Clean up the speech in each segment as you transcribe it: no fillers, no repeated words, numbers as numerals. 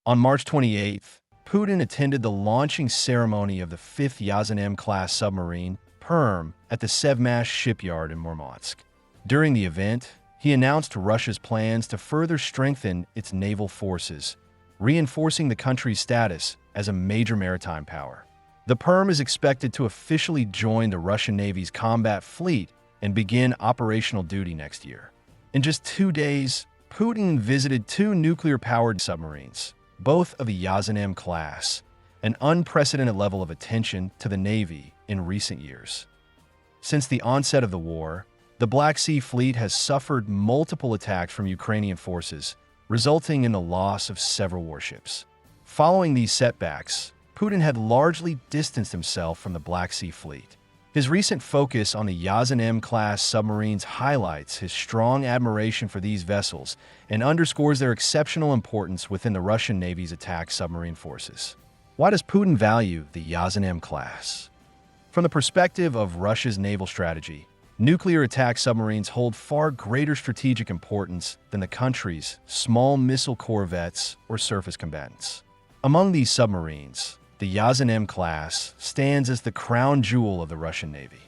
On March 28th, Putin attended the launching ceremony of the 5th Yasen-M class submarine, Perm, at the Sevmash shipyard in Murmansk. During the event, he announced Russia's plans to further strengthen its naval forces, reinforcing the country's status as a major maritime power. The Perm is expected to officially join the Russian Navy's combat fleet and begin operational duty next year. In just 2 days, Putin visited 2 nuclear-powered submarines, both of the Yasen-M class, an unprecedented level of attention to the Navy in recent years. Since the onset of the war, the Black Sea Fleet has suffered multiple attacks from Ukrainian forces, resulting in the loss of several warships. Following these setbacks, Putin had largely distanced himself from the Black Sea Fleet. His recent focus on the Yasen-M class submarines highlights his strong admiration for these vessels and underscores their exceptional importance within the Russian Navy's attack submarine forces. Why does Putin value the Yasen-M class? From the perspective of Russia's naval strategy, nuclear attack submarines hold far greater strategic importance than the country's small missile corvettes or surface combatants. Among these submarines, the Yasen-M class stands as the crown jewel of the Russian Navy.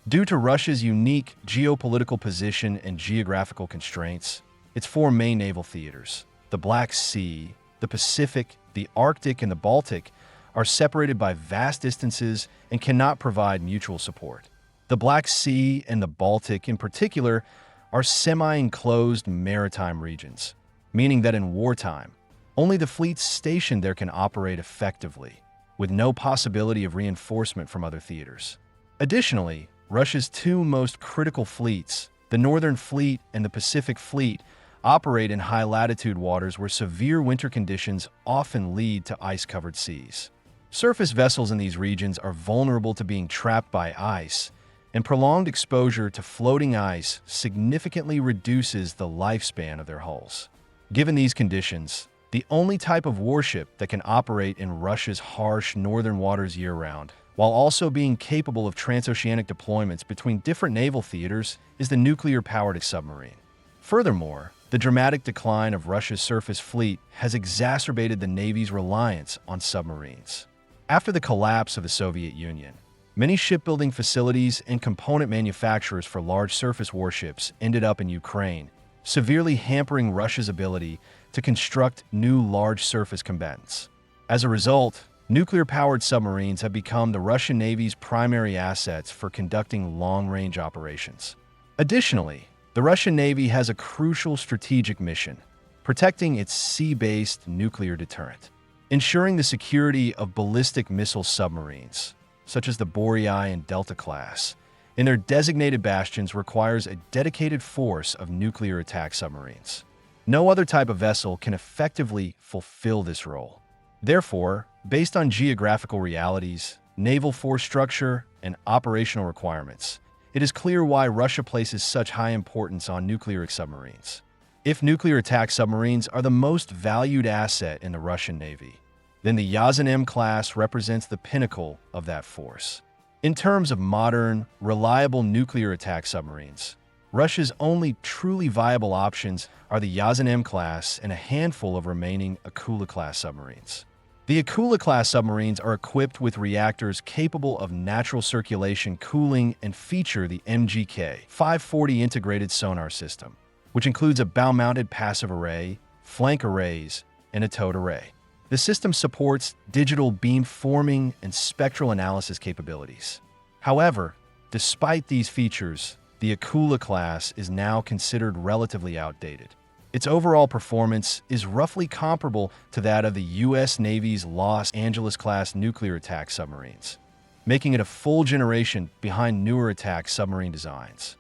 Due to Russia's unique geopolitical position and geographical constraints, its 4 main naval theaters, the Black Sea, the Pacific, the Arctic, and the Baltic, are separated by vast distances and cannot provide mutual support. The Black Sea and the Baltic, in particular, are semi-enclosed maritime regions, meaning that in wartime, only the fleets stationed there can operate effectively, with no possibility of reinforcement from other theaters. Additionally, Russia's 2 most critical fleets, the Northern Fleet and the Pacific Fleet, operate in high-latitude waters where severe winter conditions often lead to ice-covered seas. Surface vessels in these regions are vulnerable to being trapped by ice, and prolonged exposure to floating ice significantly reduces the lifespan of their hulls. Given these conditions, the only type of warship that can operate in Russia's harsh northern waters year-round, while also being capable of transoceanic deployments between different naval theaters, is the nuclear-powered submarine. Furthermore, the dramatic decline of Russia's surface fleet has exacerbated the Navy's reliance on submarines. After the collapse of the Soviet Union, many shipbuilding facilities and component manufacturers for large surface warships ended up in Ukraine, severely hampering Russia's ability to construct new large surface combatants. As a result, nuclear-powered submarines have become the Russian Navy's primary assets for conducting long-range operations. Additionally, the Russian Navy has a crucial strategic mission, protecting its sea-based nuclear deterrent. Ensuring the security of ballistic missile submarines, such as the Boreai and Delta class, in their designated bastions requires a dedicated force of nuclear attack submarines. No other type of vessel can effectively fulfill this role. Therefore, based on geographical realities, naval force structure, and operational requirements, it is clear why Russia places such high importance on nuclear submarines. If nuclear attack submarines are the most valued asset in the Russian Navy, then the Yasen-M class represents the pinnacle of that force. In terms of modern, reliable nuclear attack submarines, Russia's only truly viable options are the Yasen-M class and a handful of remaining Akula-class submarines. The Akula-class submarines are equipped with reactors capable of natural circulation cooling and feature the MGK 540 integrated sonar system, which includes a bow-mounted passive array, flank arrays, and a towed array. The system supports digital beamforming and spectral analysis capabilities. However, despite these features, the Akula class is now considered relatively outdated. Its overall performance is roughly comparable to that of the U.S. Navy's Los Angeles-class nuclear attack submarines, making it a full generation behind newer attack submarine designs.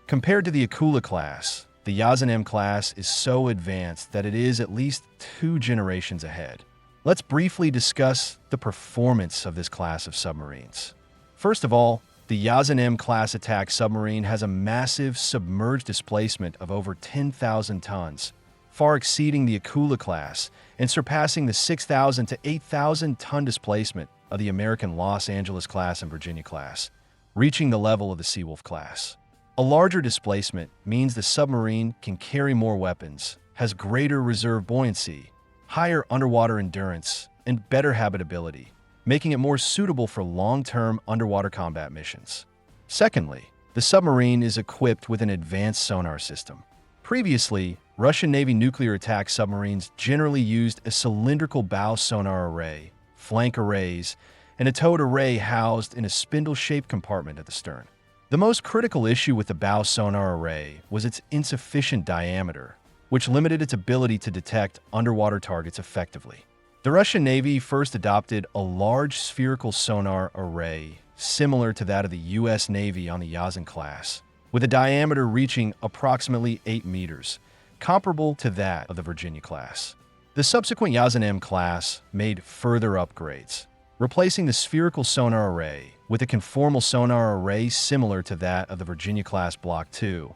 Compared to the Akula class, the Yasen-M class is so advanced that it is at least 2 generations ahead. Let's briefly discuss the performance of this class of submarines. First of all, the Yasen-M class attack submarine has a massive submerged displacement of over 10,000 tons, far exceeding the Akula class and surpassing the 6,000 to 8,000 ton displacement of the American Los Angeles class and Virginia class, reaching the level of the Seawolf class. A larger displacement means the submarine can carry more weapons, has greater reserve buoyancy, higher underwater endurance, and better habitability, making it more suitable for long-term underwater combat missions. Secondly, the submarine is equipped with an advanced sonar system. Previously, Russian Navy nuclear attack submarines generally used a cylindrical bow sonar array, flank arrays, and a towed array housed in a spindle-shaped compartment at the stern. The most critical issue with the bow sonar array was its insufficient diameter, which limited its ability to detect underwater targets effectively. The Russian Navy first adopted a large spherical sonar array similar to that of the U.S. Navy on the Yasen class, with a diameter reaching approximately 8 meters, comparable to that of the Virginia class. The subsequent Yasen-M class made further upgrades, replacing the spherical sonar array with a conformal sonar array similar to that of the Virginia class Block II,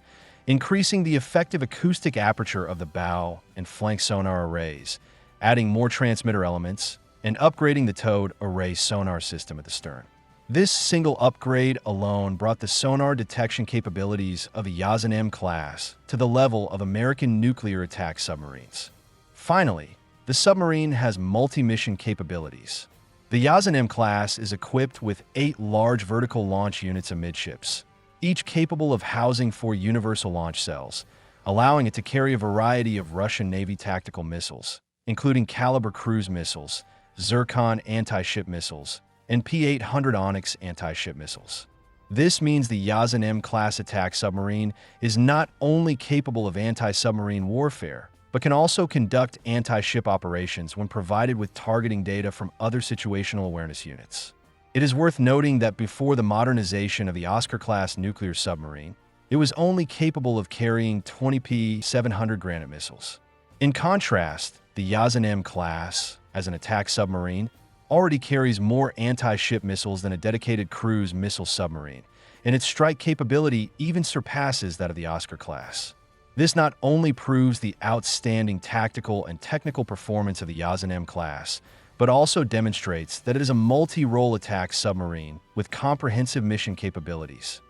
increasing the effective acoustic aperture of the bow and flank sonar arrays, adding more transmitter elements, and upgrading the towed array sonar system at the stern. This single upgrade alone brought the sonar detection capabilities of the Yasen-M class to the level of American nuclear attack submarines. Finally, the submarine has multi-mission capabilities. The Yasen-M class is equipped with 8 large vertical launch units amidships, each capable of housing 4 universal launch cells, allowing it to carry a variety of Russian Navy tactical missiles, including Kalibr cruise missiles, Zircon anti-ship missiles, and P-800 Onyx anti-ship missiles. This means the Yasen-M class attack submarine is not only capable of anti-submarine warfare, but can also conduct anti-ship operations when provided with targeting data from other situational awareness units. It is worth noting that before the modernization of the Oscar-class nuclear submarine, it was only capable of carrying 20 P-700 Granite missiles. In contrast, the Yasen-M class, as an attack submarine, already carries more anti-ship missiles than a dedicated cruise missile submarine, and its strike capability even surpasses that of the Oscar class. This not only proves the outstanding tactical and technical performance of the Yasen-M class, but also demonstrates that it is a multi-role attack submarine with comprehensive mission capabilities.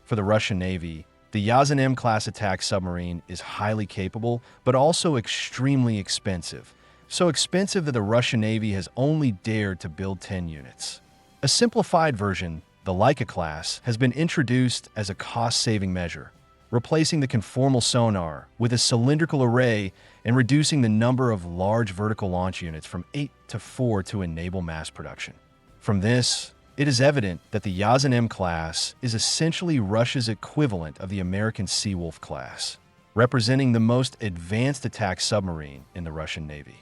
For the Russian Navy, the Yasen-M class attack submarine is highly capable, but also extremely expensive. So expensive that the Russian Navy has only dared to build 10 units. A simplified version, the Laika class, has been introduced as a cost-saving measure, replacing the conformal sonar with a cylindrical array and reducing the number of large vertical launch units from 8 to 4 to enable mass production. From this, it is evident that the Yasen-M class is essentially Russia's equivalent of the American Seawolf class, representing the most advanced attack submarine in the Russian Navy.